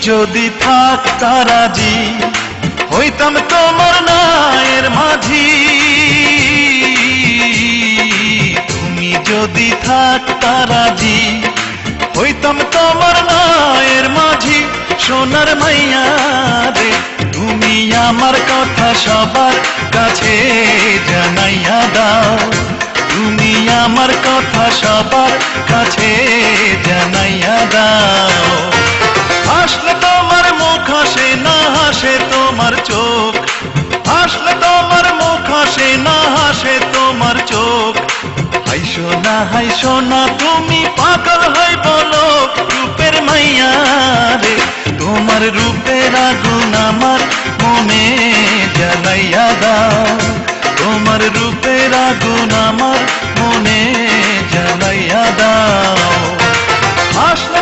যদি থাকতা রাজি হইতাম তোমার নায়ের মাঝি। তুমি যদি থাকতা রাজি হইতাম তোমার নায়ের মাঝি। সোনার মাইয়া রে তুমি আমার কথা সবার কাছে জানাইয়া দাও। তুমি আমার কথা সবার কাছে জানাইয়া দাও। হাসলে তোমার মুখ হাসে না হাসে তোমার চোখ। হাসলে তোমার মুখ হাসে না হাসে তোমার চোখ। হাইসো না তুমি পাগল হই বলো রূপের মাইয়া রে। তোমার রূপের আগুন আমার মনে জ্বালাইয়া দাও। তোমার রূপের আগুন আমার মনে জ্বালাইয়া দাও। হাসলে